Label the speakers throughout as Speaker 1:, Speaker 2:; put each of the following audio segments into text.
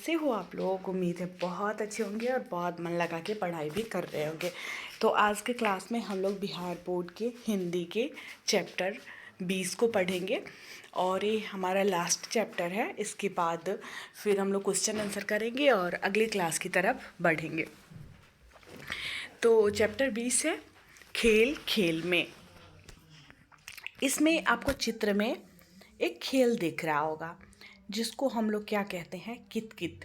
Speaker 1: कैसे हो आप लोग। उम्मीद है बहुत अच्छे होंगे और बहुत मन लगा के पढ़ाई भी कर रहे होंगे। तो आज के क्लास में हम लोग बिहार बोर्ड के हिंदी के चैप्टर 20 को पढ़ेंगे और ये हमारा लास्ट चैप्टर है। इसके बाद फिर हम लोग क्वेश्चन आंसर करेंगे और अगली क्लास की तरफ बढ़ेंगे। तो चैप्टर 20 है खेल खेल में। इसमें आपको चित्र में एक खेल दिख रहा होगा जिसको हम लोग क्या कहते हैं, कित-कित।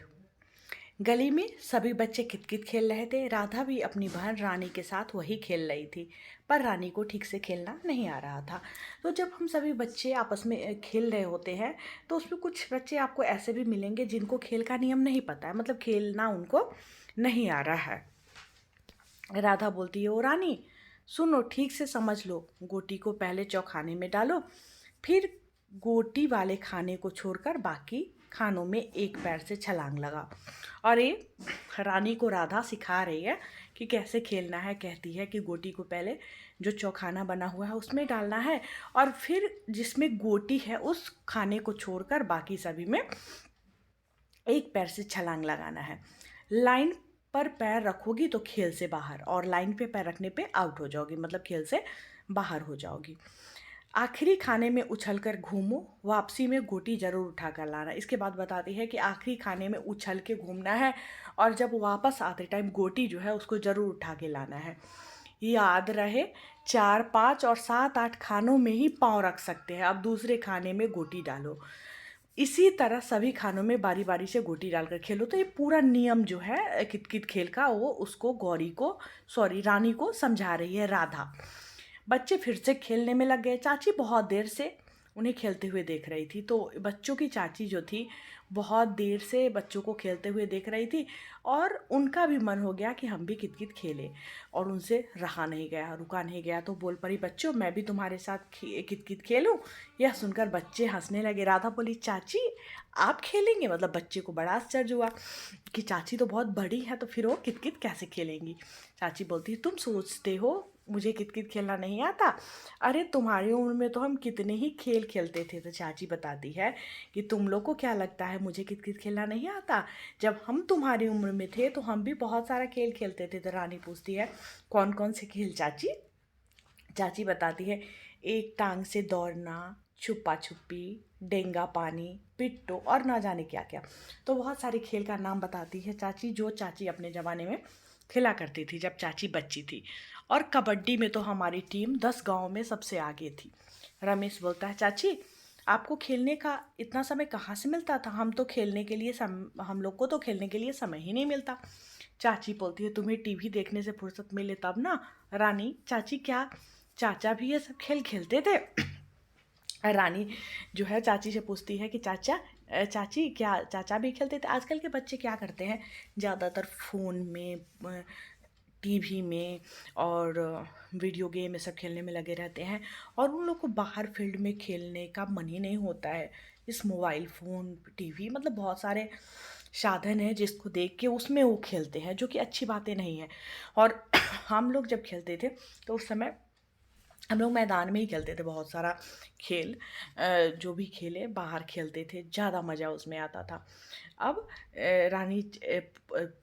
Speaker 1: गली में सभी बच्चे कित-कित खेल रहे थे। राधा भी अपनी बहन रानी के साथ वही खेल रही थी, पर रानी को ठीक से खेलना नहीं आ रहा था। तो जब हम सभी बच्चे आपस में खेल रहे होते हैं तो उसमें कुछ बच्चे आपको ऐसे भी मिलेंगे जिनको खेल का नियम नहीं पता है, मतलब खेलना उनको नहीं आ रहा है। राधा बोलती है, ओ रानी सुनो, ठीक से समझ लो, गोटी को पहले चौखाने में डालो, फिर गोटी वाले खाने को छोड़कर बाकी खानों में एक पैर से छलांग लगा। और ये रानी को राधा सिखा रही है कि कैसे खेलना है। कहती है कि गोटी को पहले जो चौखाना बना हुआ है उसमें डालना है और फिर जिसमें गोटी है उस खाने को छोड़कर बाकी सभी में एक पैर से छलांग लगाना है। लाइन पर पैर रखोगी तो खेल से बाहर, और लाइन पे पैर रखने पे आउट हो जाओगी, मतलब खेल से बाहर हो जाओगी। आखिरी खाने में उछलकर घूमो, वापसी में गोटी जरूर उठा कर लाना। इसके बाद बताती है कि आखिरी खाने में उछल के घूमना है और जब वापस आते टाइम गोटी जो है उसको ज़रूर उठा के लाना है। याद रहे, 4, 5 और 7, 8 खानों में ही पाँव रख सकते हैं। अब दूसरे खाने में गोटी डालो। इसी तरह सभी खानों में बारी बारी से गोटी डालकर खेलो। तो ये पूरा नियम जो है कित-कित खेल का, वो उसको रानी को समझा रही है राधा। बच्चे फिर से खेलने में लग गए। चाची बहुत देर से उन्हें खेलते हुए देख रही थी। तो बच्चों की चाची जो थी बहुत देर से बच्चों को खेलते हुए देख रही थी और उनका भी मन हो गया कि हम भी कित-कित खेलें, और उनसे रहा नहीं गया, रुका नहीं गया। तो बोल पड़ी, बच्चों मैं भी तुम्हारे साथ कित-कित खेलूं। यह सुनकर बच्चे हंसने लगे। राधा बोली, चाची आप खेलेंगे? मतलब बच्चे को बड़ा आश्चर्य हुआ कि चाची तो बहुत बड़ी है, तो फिर वो कित-कित कैसे खेलेंगी। चाची बोलती, तुम सोचते हो मुझे कित-कित खेलना नहीं आता? अरे तुम्हारी उम्र में तो हम कितने ही खेल खेलते थे। तो चाची बताती है कि तुम लोग को क्या लगता है मुझे कित-कित खेलना नहीं आता? जब हम तुम्हारी उम्र में थे तो हम भी बहुत सारा खेल खेलते थे। तो रानी पूछती है, कौन कौन से खेल चाची? चाची बताती है, एक टांग से दौड़ना, छुपा छुपी, डेंगा पानी, पिट्टू और ना जाने क्या क्या। तो बहुत सारे खेल का नाम बताती है चाची, जो चाची अपने ज़माने में खेला करती थी जब चाची बच्ची थी। और कबड्डी में तो हमारी टीम 10 गांव में सबसे आगे थी। रमेश बोलता है, चाची आपको खेलने का इतना समय कहाँ से मिलता था? हम लोग को तो खेलने के लिए समय ही नहीं मिलता। चाची बोलती है, तुम्हें टीवी देखने से फुर्सत मिले तब ना। रानी, चाची क्या चाचा भी ये सब खेल खेलते थे? रानी जो है चाची से पूछती है कि चाची क्या चाचा भी खेलते थे? आजकल के बच्चे क्या करते हैं, ज़्यादातर फ़ोन में, टीवी में और वीडियो गेम ये सब खेलने में लगे रहते हैं और उन लोग को बाहर फील्ड में खेलने का मन ही नहीं होता है। इस मोबाइल फ़ोन, टीवी, मतलब बहुत सारे साधन हैं जिसको देख के उसमें वो खेलते हैं, जो कि अच्छी बातें नहीं है। और हम लोग जब खेलते थे तो उस समय हम लोग मैदान में ही खेलते थे बहुत सारा खेल। जो भी खेले बाहर खेलते थे, ज़्यादा मज़ा उसमें आता था। अब रानी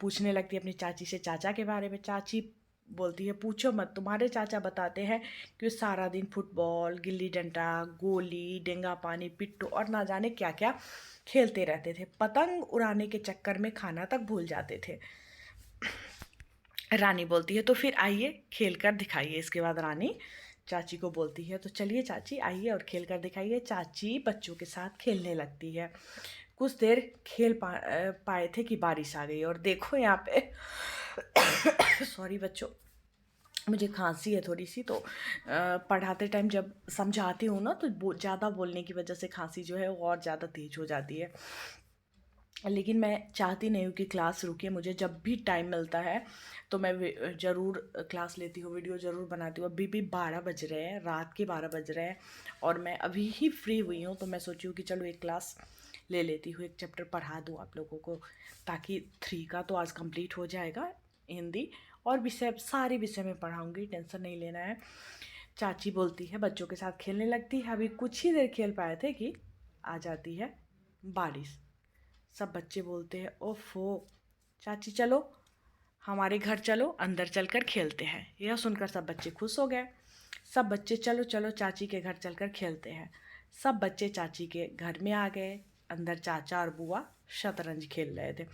Speaker 1: पूछने लगती है अपनी चाची से चाचा के बारे में। चाची बोलती है, पूछो मत, तुम्हारे चाचा बताते हैं कि वो सारा दिन फुटबॉल, गिल्ली डंडा, गोली, डेंगा पानी, पिट्टू और ना जाने क्या क्या खेलते रहते थे। पतंग उड़ाने के चक्कर में खाना तक भूल जाते थे। रानी बोलती है, तो फिर आइए खेल कर दिखाइए। इसके बाद रानी चाची को बोलती है, तो चलिए चाची आइए और खेल कर दिखाइए। चाची बच्चों के साथ खेलने लगती है। कुछ देर पाए थे कि बारिश आ गई और देखो यहाँ पे सॉरी बच्चों, मुझे खांसी है थोड़ी सी। तो पढ़ाते टाइम जब समझाती हूँ ना तो ज़्यादा बोलने की वजह से खांसी जो है वो और ज़्यादा तेज हो जाती है। लेकिन मैं चाहती नहीं हूँ कि क्लास रुके। मुझे जब भी टाइम मिलता है तो मैं ज़रूर क्लास लेती हूँ, वीडियो ज़रूर बनाती हूँ। अभी भी 12 बज रहे हैं, रात के 12 बज रहे हैं और मैं अभी ही फ्री हुई हूँ। तो मैं सोची हूँ कि चलो एक क्लास ले लेती हूँ, एक चैप्टर पढ़ा दूँ आप लोगों को, ताकि 3 का तो आज कंप्लीट हो जाएगा। हिंदी और विषय, सारे विषय में पढ़ाऊँगी, टेंशन नहीं लेना है। चाची बोलती है, बच्चों के साथ खेलने लगती है। अभी कुछ ही देर खेल पाए थे कि आ जाती है बारिश। सब बच्चे बोलते हैं ओफो चाची चलो हमारे घर चलो, अंदर चलकर खेलते हैं। यह सुनकर सब बच्चे खुश हो गए। सब बच्चे चलो चलो चाची के घर चलकर खेलते हैं। सब बच्चे चाची के घर में आ गए। अंदर चाचा और बुआ शतरंज खेल रहे थे।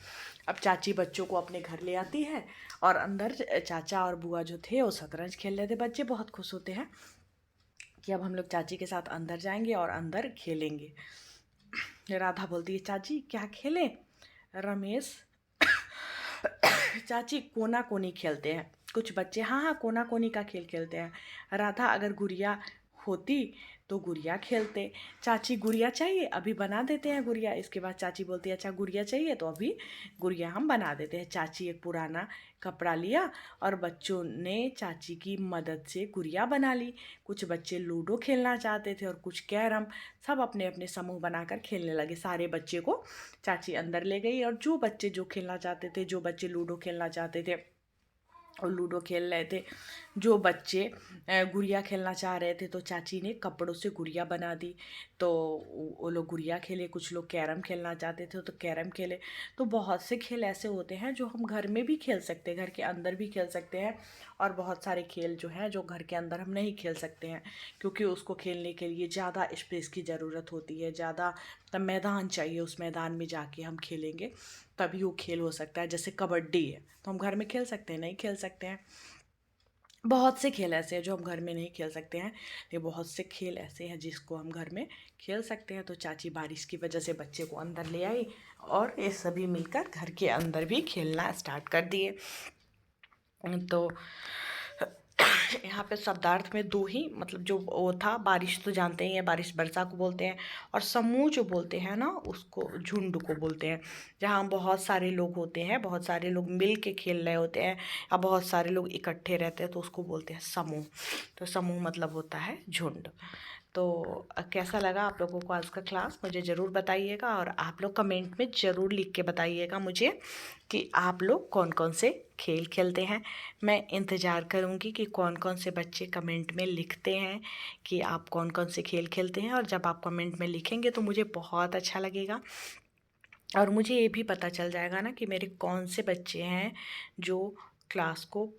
Speaker 1: अब चाची बच्चों को अपने घर ले आती है और अंदर चाचा और बुआ जो थे वो शतरंज खेल रहे थे। बच्चे बहुत खुश होते हैं कि अब हम लोग चाची के साथ अंदर जाएंगे और अंदर खेलेंगे। राधा बोलती है चाची क्या खेलें? रमेश चाची कोना कोनी खेलते हैं। कुछ बच्चे हाँ हाँ कोना कोनी का खेल खेलते हैं। राधा अगर गुड़िया होती तो गुड़िया खेलते। चाची गुड़िया चाहिए, अभी बना देते हैं गुड़िया। इसके बाद चाची बोलती है अच्छा गुड़िया चाहिए तो अभी गुड़िया हम बना देते हैं। चाची एक पुराना कपड़ा लिया और बच्चों ने चाची की मदद से गुड़िया बना ली। कुछ बच्चे लूडो खेलना चाहते थे और कुछ कैरम। सब अपने अपने समूह बनाकर खेलने लगे। सारे बच्चे को चाची अंदर ले गई और जो बच्चे जो खेलना चाहते थे, जो बच्चे लूडो खेलना चाहते थे और लूडो खेल रहे थे, जो बच्चे गुड़िया खेलना चाह रहे थे तो चाची ने कपड़ों से गुड़िया बना दी। तो वो लोग गुड़िया खेले। कुछ लोग कैरम खेलना चाहते थे तो कैरम खेले। तो बहुत से खेल ऐसे होते हैं जो हम घर में भी खेल सकते हैं, घर के अंदर भी खेल सकते हैं। और बहुत सारे खेल जो हैं जो घर के अंदर हम नहीं खेल सकते हैं, क्योंकि उसको खेलने के लिए ज़्यादा स्पेस की ज़रूरत होती है, ज़्यादा मैदान चाहिए। उस मैदान में जाके हम खेलेंगे तभी वो खेल हो सकता है। जैसे कबड्डी है तो हम घर में खेल सकते हैं? नहीं खेल सकते हैं। बहुत से खेल ऐसे हैं जो हम घर में नहीं खेल सकते हैं। ये बहुत से खेल ऐसे हैं जिसको हम घर में खेल सकते हैं। तो चाची बारिश की वजह से बच्चे को अंदर ले आई और ये सभी मिलकर घर के अंदर भी खेलना स्टार्ट कर दिए। तो यहाँ पे शब्दार्थ में दो ही मतलब जो वो था, बारिश तो जानते ही हैं, बारिश वर्षा को बोलते हैं। और समूह जो बोलते हैं ना उसको झुंड को बोलते हैं। जहाँ बहुत सारे लोग होते हैं, बहुत सारे लोग मिल के खेल रहे होते हैं या बहुत सारे लोग इकट्ठे रहते हैं तो उसको बोलते हैं समूह। तो समूह मतलब होता है झुंड। तो कैसा लगा आप लोगों को आज का क्लास मुझे ज़रूर बताइएगा। और आप लोग कमेंट में ज़रूर लिख के बताइएगा मुझे कि आप लोग कौन कौन से खेल खेलते हैं। मैं इंतज़ार करूँगी कि कौन कौन से बच्चे कमेंट में लिखते हैं कि आप कौन कौन से खेल खेलते हैं। और जब आप कमेंट में लिखेंगे तो मुझे बहुत अच्छा लगेगा और मुझे ये भी पता चल जाएगा ना कि मेरे कौन से बच्चे हैं जो क्लास को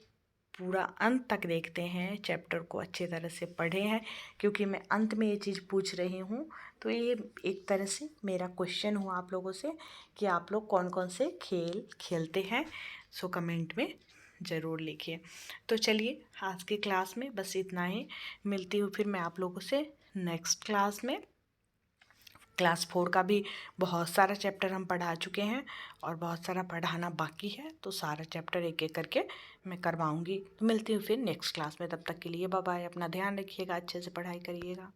Speaker 1: पूरा अंत तक देखते हैं, चैप्टर को अच्छे तरह से पढ़े हैं। क्योंकि मैं अंत में ये चीज़ पूछ रही हूँ तो ये एक तरह से मेरा क्वेश्चन हुआ आप लोगों से कि आप लोग कौन कौन से खेल खेलते हैं। सो कमेंट में ज़रूर लिखिए। तो चलिए आज की क्लास में बस इतना ही। मिलती हूँ फिर मैं आप लोगों से नेक्स्ट क्लास में। क्लास 4 का भी बहुत सारा चैप्टर हम पढ़ा चुके हैं और बहुत सारा पढ़ाना बाकी है। तो सारा चैप्टर एक एक करके मैं करवाऊँगी। तो मिलती हूँ फिर नेक्स्ट क्लास में। तब तक के लिए बाय बाय। अपना ध्यान रखिएगा, अच्छे से पढ़ाई करिएगा।